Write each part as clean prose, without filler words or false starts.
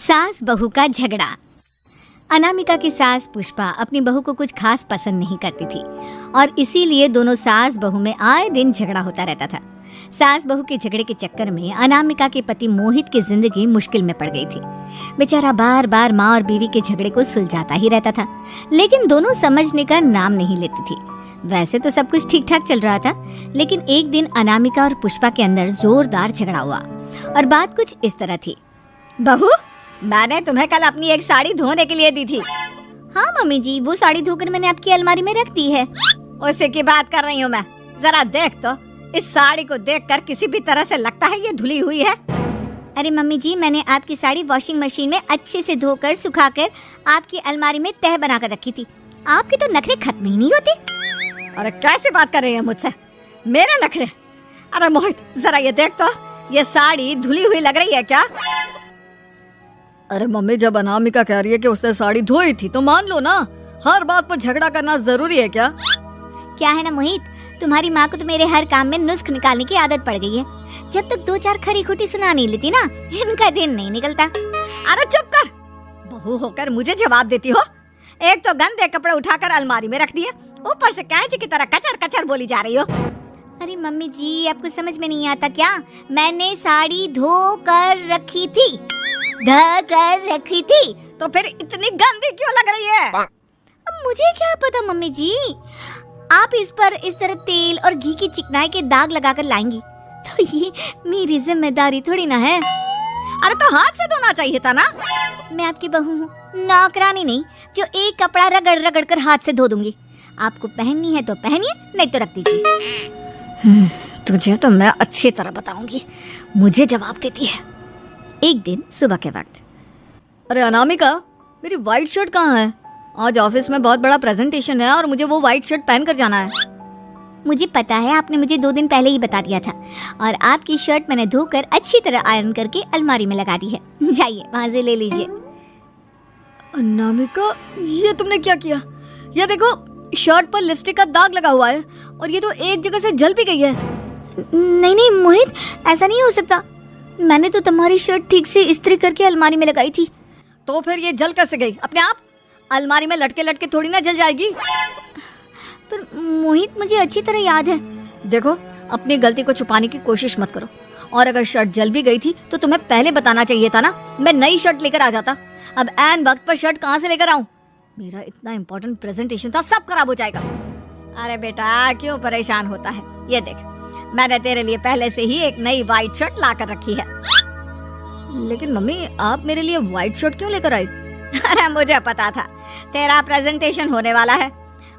सास बहू का झगड़ा। अनामिका की सास पुष्पा अपनी बहू को कुछ खास पसंद नहीं करती थी और इसीलिए दोनों सास बहू में आए दिन झगड़ा होता रहता था। सास बहू के झगड़े के चक्कर में अनामिका के पति मोहित की जिंदगी मुश्किल में पड़ गई थी। बेचारा बार बार माँ और बीवी के झगड़े को सुलझाता ही रहता था, लेकिन दोनों समझने का नाम नहीं लेती थी। वैसे तो सब कुछ ठीक ठाक चल रहा था, लेकिन एक दिन अनामिका और पुष्पा के अंदर जोरदार झगड़ा हुआ और बात कुछ इस तरह थी। बहू, मैंने तुम्हें कल अपनी एक साड़ी धोने के लिए दी थी। हाँ मम्मी जी, वो साड़ी धोकर मैंने आपकी अलमारी में रख दी है। उसी की बात कर रही हूँ मैं। जरा देख तो, इस साड़ी को देखकर किसी भी तरह से लगता है ये धुली हुई है। अरे मम्मी जी, मैंने आपकी साड़ी वॉशिंग मशीन में अच्छे से धोकर सुखाकर आपकी अलमारी में तह बनाकर रखी थी। आपके तो नखरे खत्म ही नहीं होते। अरे कैसे बात कर रही है मुझसे? मेरे नखरे? अरे मोहित, जरा ये देख तो, ये साड़ी धुली हुई लग रही है क्या? अरे मम्मी, जब अनामिका कह रही है कि उसने साड़ी धोई थी तो मान लो ना। हर बात पर झगड़ा करना जरूरी है क्या? क्या है ना मोहित, तुम्हारी माँ को तो मेरे हर काम में नुस्ख निकालने की आदत पड़ गई है। जब तक दो चार खरी खोटी सुना नहीं लेती ना, इनका दिन नहीं निकलता। अरे चुप कर, बहू होकर मुझे जवाब देती हो। एक तो गंदे कपड़े उठाकर अलमारी में रख दिए, ऊपर से कैंची की तरह कचर कचर बोली जा रही हो। अरे मम्मी जी, आपको समझ में नहीं आता क्या? मैंने साड़ी धो कर रखी थी। तो फिर इतनी गंदी क्यों लग रही है? अब मुझे क्या पता मम्मी जी, आप इस पर इस तरह तेल और घी की चिकनाई के दाग लगाकर लाएंगी तो ये मेरी जिम्मेदारी थोड़ी ना है। अरे तो हाथ से धोना चाहिए था ना। मैं आपकी बहू हूँ, नौकरानी नहीं जो एक कपड़ा रगड़ रगड़ कर हाथ से धो दूंगी। आपको पहननी है तो पहनिए, नहीं तो रख दीजिए। तुझे तो मैं अच्छी तरह बताऊंगी, मुझे जवाब देती है। एक दिन सुबह के वक्त, अरे अनामिका, मेरी व्हाइट शर्ट कहाँ है? आज ऑफिस में बहुत बड़ा प्रेजेंटेशन है और मुझे वो व्हाइट शर्ट पहन कर जाना है। मुझे पता है, आपने मुझे 2 दिन पहले ही बता दिया था और आपकी शर्ट मैंने धोकर अच्छी तरह आयरन करके अलमारी में लगा दी है। जाइए वहाँ से ले लीजिए। अनामिका, ये तुमने क्या किया? ये देखो, शर्ट पर लिपस्टिक का दाग लगा हुआ है और ये तो एक जगह से जल भी गई है। नहीं मोहित, ऐसा नहीं हो सकता। मैंने तो तुम्हारी शर्ट ठीक से इस्त्री करके अलमारी में लगाई थी। तो फिर ये जल कैसे गई? अपने आप अलमारी में लटके लटके थोड़ी ना जल जाएगी। पर मोहित, मुझे अच्छी तरह याद है। देखो, अपनी गलती को छुपाने की कोशिश मत करो। और अगर शर्ट जल भी गई थी तो तुम्हें पहले बताना चाहिए था ना। मैं नई शर्ट लेकर आ जाता। अब ऐन वक्त पर शर्ट कहाँ से लेकर आऊं? मेरा इतना इम्पोर्टेंट प्रेजेंटेशन था, सब खराब हो जाएगा। अरे बेटा, क्यों परेशान होता है? ये देख, मैंने तेरे लिए पहले से ही एक नई व्हाइट शर्ट ला कर रखी है। लेकिन मम्मी, आप मेरे लिए व्हाइट शर्ट क्यों लेकर आई? अरे मुझे पता था तेरा प्रेजेंटेशन होने वाला है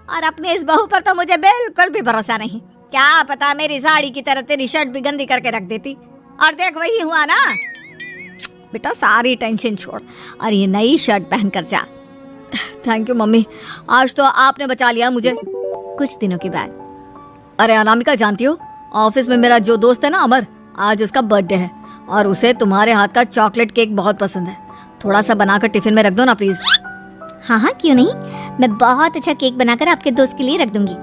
और अपनी इस बहू पर तो मुझे बिल्कुल भी भरोसा नहीं। क्या पता मेरी साड़ी की तरह तेरी शर्ट भी गंदी करके रख देती। और देख, वही हुआ ना। बेटा, सारी टेंशन छोड़ और ये नई शर्ट पहन कर जा। थैंक यू मम्मी, आज तो आपने बचा लिया मुझे। कुछ दिनों के बाद, अरे अनामिका, जानती हो, ऑफिस में मेरा जो दोस्त है ना अमर, आज उसका बर्थडे है और उसे तुम्हारे हाथ का चॉकलेट केक बहुत पसंद है। थोड़ा सा बनाकर टिफिन में रख दो ना प्लीज। हाँ, क्यों नहीं। मैं बहुत अच्छा केक बनाकर आपके दोस्त के लिए रख दूंगी।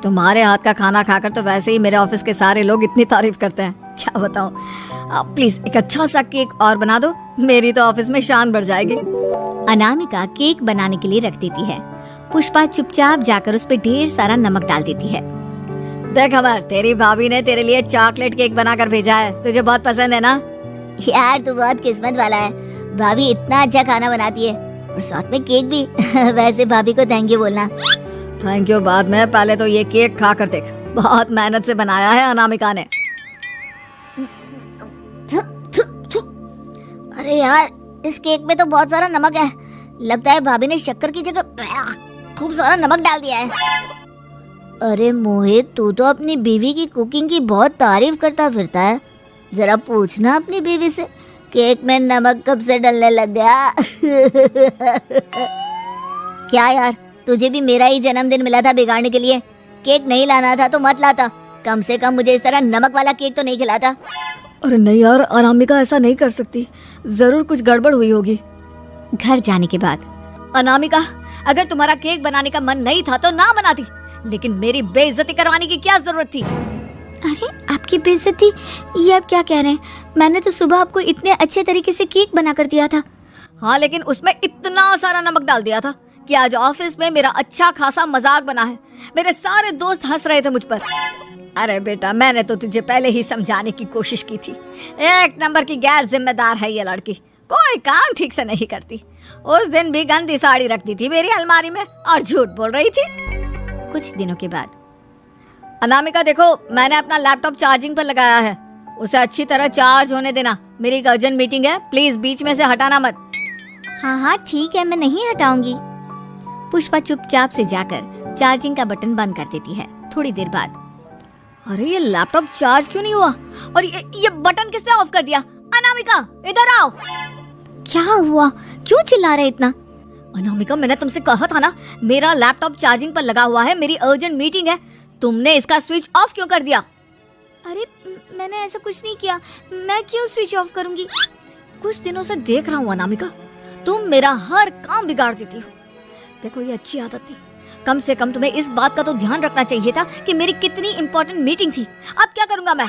तुम्हारे हाथ का खाना खाकर तो वैसे ही मेरे ऑफिस के सारे लोग इतनी तारीफ करते हैं, क्या बताऊं। आप प्लीज एक अच्छा सा केक और बना दो, मेरी तो ऑफिस में शान बढ़ जाएगी। अनामिका केक बनाने के लिए रख देती है। पुष्पा चुपचाप जाकर उस पर ढेर सारा नमक डाल देती है। देख अमर, तेरी भाभी ने तेरे लिए चॉकलेट केक बनाकर भेजा है, तुझे बहुत पसंद है ना? यार, तू बहुत किस्मत वाला है। भाभी इतना अच्छा खाना बनाती है और साथ में केक भी। वैसे भाभी को थैंक यू बोलना। थैंक यू बाद में, पहले तो ये केक खा कर देख। बहुत मेहनत से बनाया है अनामिका ने। अरे यार, इस केक में तो बहुत सारा नमक है। लगता है भाभी ने शक्कर की जगह खूब सारा नमक डाल दिया है। अरे मोहित, तू तो अपनी बीवी की कुकिंग की बहुत तारीफ करता फिरता है। जरा पूछना अपनी बीवी से, केक में नमक कब से डलने लग गया? क्या यार, तुझे भी मेरा ही जन्मदिन मिला था बिगाड़ने के लिए? केक नहीं लाना था तो मत लाता। कम से कम मुझे इस तरह नमक वाला केक तो नहीं खिलाता। अरे नहीं यार, अनामिका ऐसा नहीं कर सकती, जरूर कुछ गड़बड़ हुई होगी। घर जाने के बाद, अनामिका, अगर तुम्हारा केक बनाने का मन नहीं था तो ना बनाती, लेकिन मेरी बेइज्जती करवाने की क्या जरूरत थी? अरे आपकी बेइज्जती, ये आप क्या कह रहे हैं? मैंने तो सुबह आपको इतने अच्छे तरीके से केक बना कर दिया था हाँ, लेकिन उसमें इतना सारा नमक डाल दिया था कि आज ऑफिस में मेरा अच्छा खासा मजाक बना है। मेरे सारे दोस्त हंस रहे थे मुझ पर। अरे बेटा, मैंने तो तुझे पहले ही समझाने की कोशिश की थी। एक नंबर की गैर जिम्मेदार है ये लड़की, कोई काम ठीक से नहीं करती। उस दिन भी गंदी साड़ी रखती थी मेरी अलमारी में और झूठ बोल रही थी। कुछ दिनों के बाद, अनामिका देखो, मैंने अपना लैपटॉप चार्जिंग पर लगाया है, उसे अच्छी तरह चार्ज होने देना। मेरी एक अर्जेंट मीटिंग है, प्लीज बीच में से हटाना मत। हाँ हाँ ठीक है, मैं नहीं हटाऊंगी। पुष्पा चुपचाप से जाकर चार्जिंग का बटन बंद कर देती है। थोड़ी देर बाद, अरे ये लैपटॉप चार्ज क्यों नहीं हुआ? और ये बटन किसने ऑफ कर दिया? अनामिका, इधर आओ। क्या हुआ? क्यों चिल्ला रहे इतना? अनामिका, मैंने तुमसे कहा था ना, मेरा लैपटॉप चार्जिंग पर लगा हुआ है, मेरी अर्जेंट मीटिंग है। तुमने इसका स्विच ऑफ क्यों कर दिया? अरे मैंने ऐसा कुछ नहीं किया, मैं क्यों स्विच ऑफ करूंगी? कुछ दिनों से देख रहा हूँ अनामिका, तुम मेरा हर काम बिगाड़ देती हो। देखो, ये अच्छी आदत थी। कम से कम तुम्हें इस बात का तो ध्यान रखना चाहिए था कि मेरी कितनी इंपॉर्टेंट मीटिंग थी। अब क्या करूंगा मैं?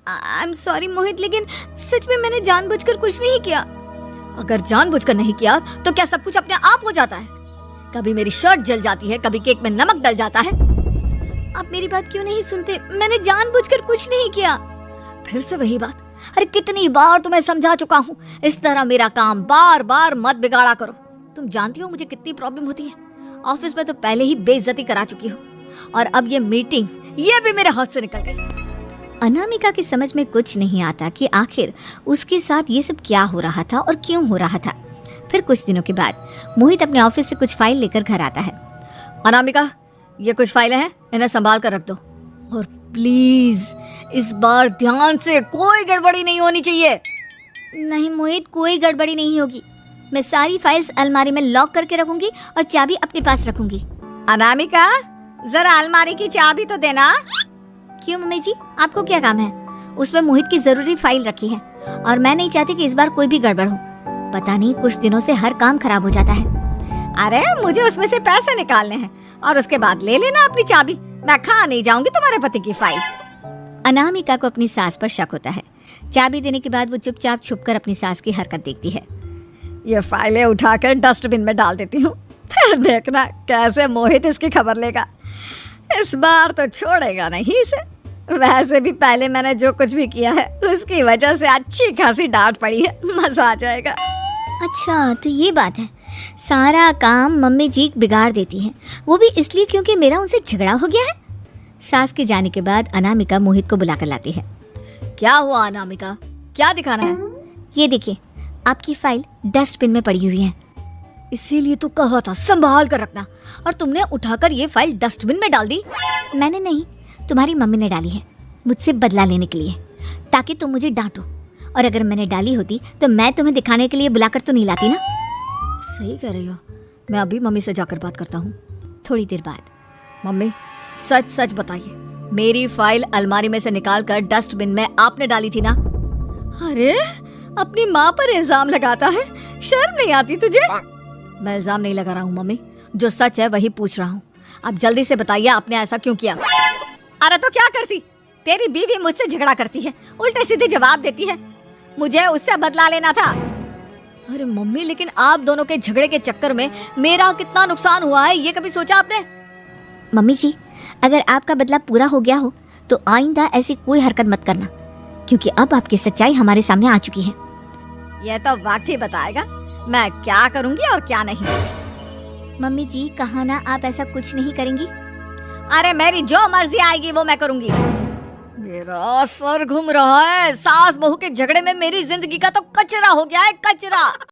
आई एम सॉरी मोहित, लेकिन सच में मैंने जानबूझकर कुछ नहीं किया। अगर जानबूझकर नहीं किया तो क्या सब कुछ अपने आप हो जाता है? कभी मेरी शर्ट जल जाती है, कभी केक में नमक डल जाता है। आप मेरी बात क्यों नहीं सुनते? मैंने जानबूझकर कुछ नहीं किया। फिर से वही बात। अरे कितनी बार तुम्हें समझा चुका हूँ, इस तरह मेरा काम बार बार मत बिगाड़ा करो। तुम जानती हो मुझे कितनी प्रॉब्लम होती है। ऑफिस में तो पहले ही बेइज्जती करा चुकी हो, और अब ये मीटिंग, ये भी मेरे हाथ से निकल गई। अनामिका की समझ में कुछ नहीं आता कि आखिर उसके साथ ये सब क्या हो रहा था और क्यों हो रहा था। फिर कुछ दिनों के बाद मोहित अपने ऑफिस से कुछ फाइल लेकर घर आता है। अनामिका, ये कुछ फाइलें हैं, इन्हें संभाल कर रख दो। और प्लीज इस बार ध्यान से, कोई गड़बड़ी नहीं होनी चाहिए। नहीं मोहित, कोई गड़बड़ी नहीं होगी। मैं सारी फाइल्स अलमारी में लॉक करके रखूंगी और चाबी अपने पास रखूंगी। अनामिका, जरा अलमारी की चाबी तो देना। क्यों मम्मी जी, आपको क्या काम है? उसमें मोहित की जरूरी फाइल रखी है और मैं नहीं चाहती कि इस बार कोई भी गड़बड़ हो। पता नहीं, कुछ दिनों से हर काम खराब हो जाता है। अरे मुझे उसमें से पैसे निकालने हैं और उसके बाद ले लेना अपनी चाबी। मैं खा नहीं जाऊंगी तुम्हारे पति की फाइल। अनामिका को अपनी सास पर शक होता है। चाबी देने के बाद वो चुपचाप छुपकर अपनी सास की हरकत देखती है। ये फाइलें उठाकर डस्टबिन में डाल देती हूँ, फिर देखना कैसे मोहित इसकी खबर लेगा। इस बार तो छोड़ेगा नहीं इसे। वैसे भी पहले मैंने जो कुछ भी किया है उसकी वजह से अच्छी खासी डांट पड़ी है, मजा आ जाएगा। अच्छा, तो ये बात है। सारा काम मम्मी जी बिगाड़ देती हैं, वो भी इसलिए क्योंकि मेरा उनसे झगड़ा हो गया है। सास के जाने के बाद अनामिका मोहित को बुलाकर लाती है। क्या हुआ अनामिका, क्या दिखाना है? ये देखिए, आपकी फाइल डस्टबिन में पड़ी हुई है। इसीलिए तो कहा था संभाल कर रखना, और तुमने उठाकर ये फाइल डस्टबिन में डाल दी। मैंने नहीं, तुम्हारी मम्मी ने डाली है, मुझसे बदला लेने के लिए, ताकि तुम मुझे डांटो। और अगर मैंने डाली होती तो मैं तुम्हें दिखाने के लिए बुलाकर तो नहीं लाती ना। सही कह रही हो, मैं अभी मम्मी से जाकर बात करता हूँ। थोड़ी देर बाद, मम्मी सच सच बताइए, मेरी फाइल अलमारी में से निकालकर डस्टबिन में आपने डाली थी ना? अरे अपनी माँ पर इल्जाम लगाता है, शर्म नहीं आती तुझे? मैं इल्जाम नहीं लगा रहा हूँ मम्मी, जो सच है वही पूछ रहा हूँ। आप जल्दी से बताइए आपने ऐसा क्यों किया? अरे तो क्या करती, तेरी बीवी मुझसे झगड़ा करती है, उल्टे सीधे जवाब देती है, मुझे उससे बदला लेना था। अरे मम्मी, लेकिन आप दोनों के झगड़े के चक्कर में मेरा कितना नुकसान हुआ है, ये कभी सोचा आपने? मम्मी जी, अगर आपका बदला पूरा हो गया हो तो आइंदा ऐसी कोई हरकत मत करना, क्योंकि अब आपकी सच्चाई हमारे सामने आ चुकी है। यह तो वक्त ही बताएगा मैं क्या करूंगी और क्या नहीं। मम्मी जी, कहा ना आप ऐसा कुछ नहीं करेंगी। अरे मेरी जो मर्जी आएगी वो मैं करूंगी। मेरा सर घूम रहा है, सास बहू के झगड़े में मेरी जिंदगी का तो कचरा हो गया है, कचरा।